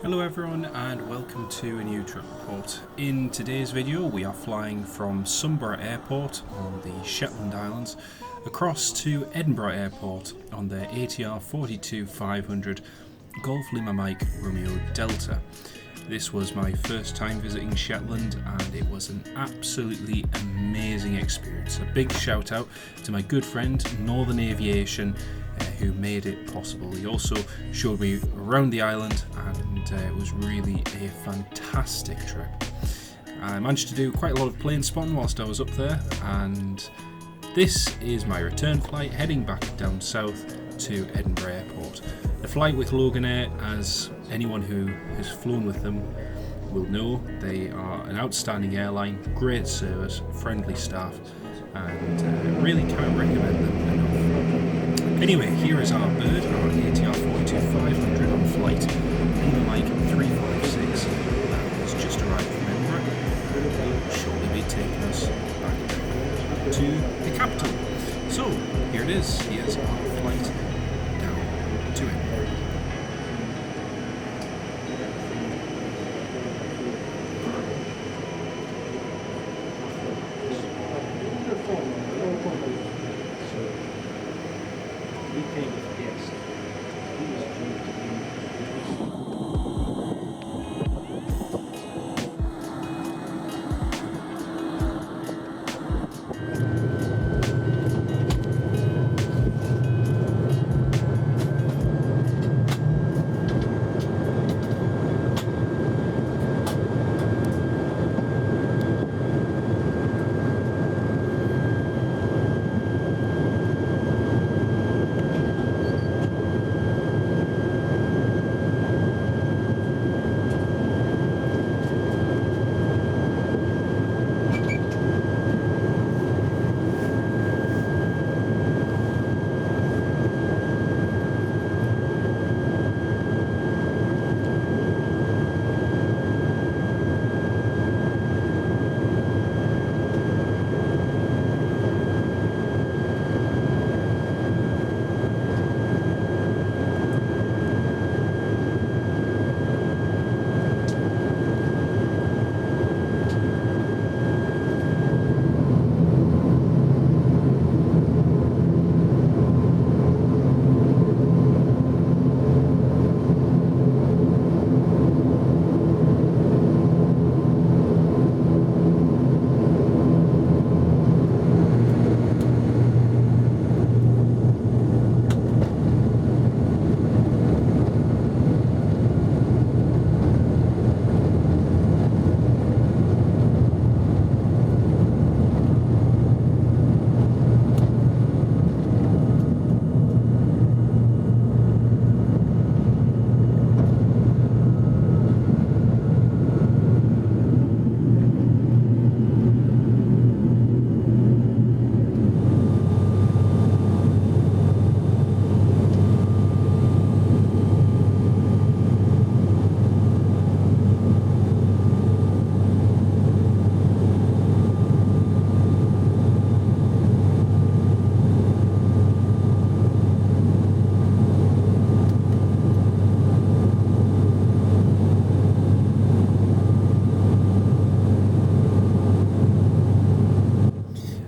Hello everyone and welcome to a new trip report. In today's video we are flying from Sumburgh Airport on the Shetland Islands across to Edinburgh Airport on the ATR 42500 Golf Lima Mike Romeo Delta. This was my first time visiting Shetland and it was an absolutely amazing experience. A big shout out to my good friend Northern Aviation who made it possible. He also showed me around the island and it was really a fantastic trip. I managed to do quite a lot of plane spotting whilst I was up there, and this is my return flight heading back down south to Edinburgh Airport. The flight with Loganair, as anyone who has flown with them will know, they are an outstanding airline, great service, friendly staff, and really can't recommend them enough. Anyway, here is our bird, our ATR 42500 on flight Lima Mike 356 that has just arrived from Edinburgh. It will shortly be taking us back to the capital. So, here it is. Here's our flight down to Edinburgh.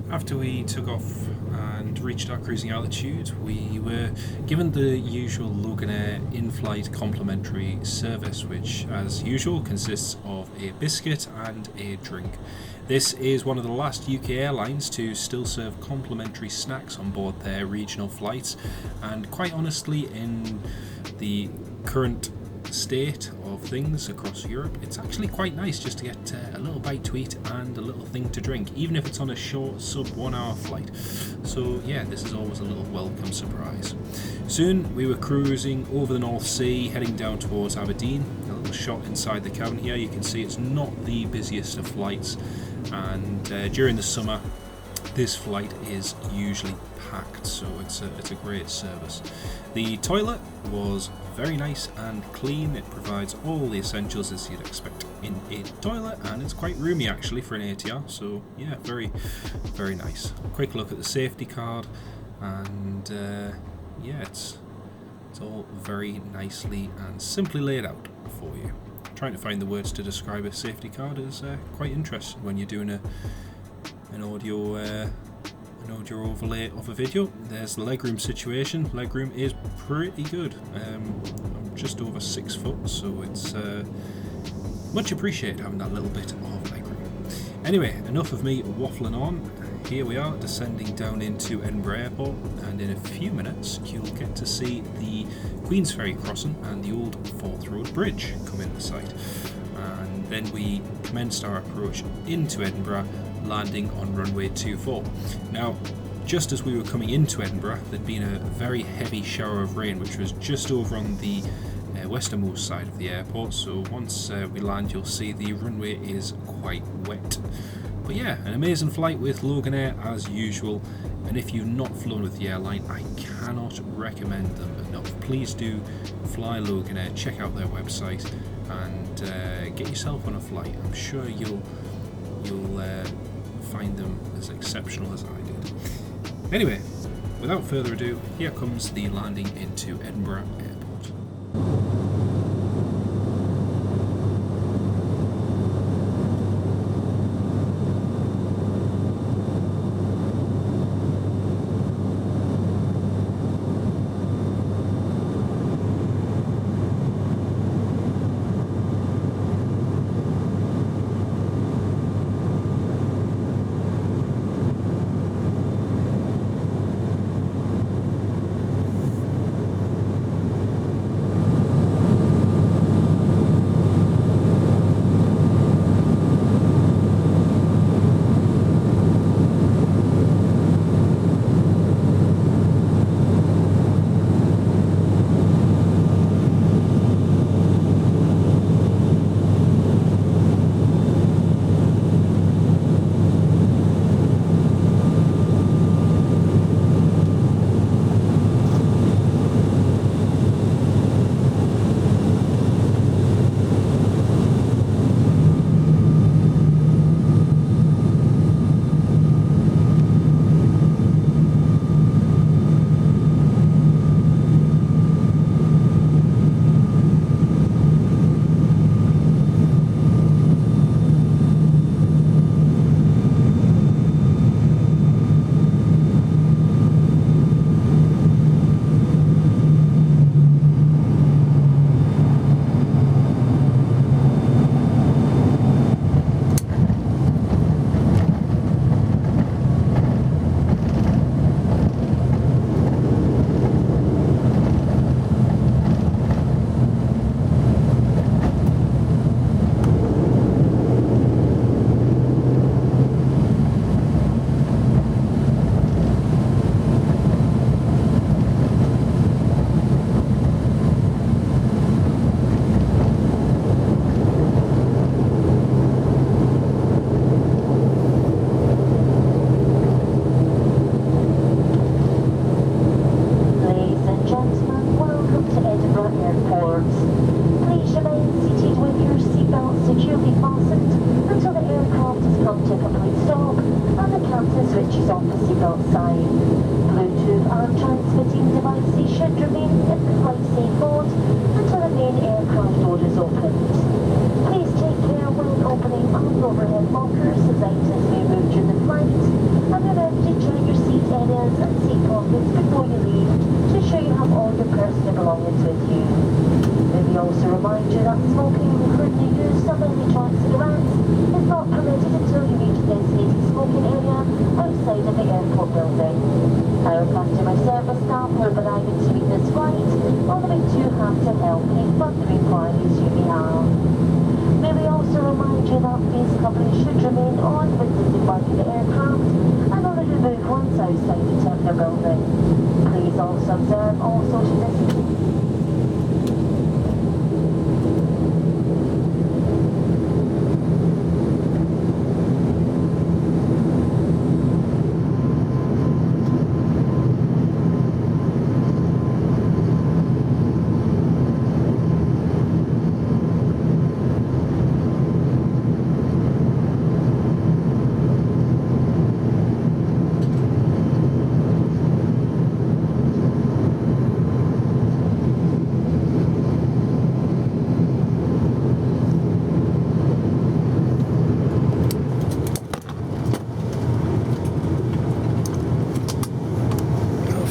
After we took off and reached our cruising altitude, we were given the usual Loganair in-flight complimentary service, which as usual consists of a biscuit and a drink. This is one of the last UK airlines to still serve complimentary snacks on board their regional flights, and quite honestly, in the current state of things across Europe, it's actually quite nice just to get a little bite to eat and a little thing to drink, even if it's on a short sub 1 hour flight. So yeah, this is always a little welcome surprise. Soon we were cruising over the North Sea, heading down towards Aberdeen. A little shot inside the cabin here, you can see it's not the busiest of flights, and during the summer this flight is usually packed, so it's a great service. The toilet was very nice and clean. It provides all the essentials as you'd expect in a toilet, and it's quite roomy actually for an ATR, so yeah, very very nice. Quick look at the safety card, and yeah, it's all very nicely and simply laid out for you. Trying to find the words to describe a safety card is quite interesting when you're doing an audio overlay of a video. There's the legroom situation. Legroom is pretty good. I'm just over 6 foot, so it's much appreciated having that little bit of legroom. Anyway, enough of me waffling on. Here we are descending down into Edinburgh Airport, and in a few minutes you'll get to see the Queen's Ferry crossing and the old Forth Road Bridge come into sight. And then we commenced our approach into Edinburgh, landing on runway 24. Now, just as we were coming into Edinburgh, there'd been a very heavy shower of rain, which was just over on the westernmost side of the airport, so once we land you'll see the runway is quite wet. But yeah, an amazing flight with Loganair as usual, and if you've not flown with the airline, I cannot recommend them enough. Please do fly Loganair, check out their website and get yourself on a flight. I'm sure you'll find them as exceptional as I did. Anyway, without further ado, here comes the landing into Edinburgh Airport.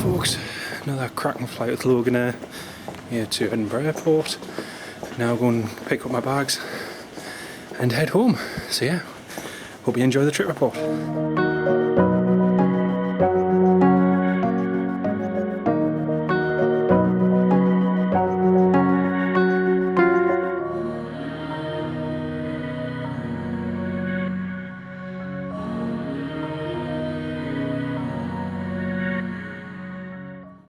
folks, another cracking flight with Loganair here to Edinburgh Airport. Now go and pick up my bags and head home. So yeah, hope you enjoy the trip report.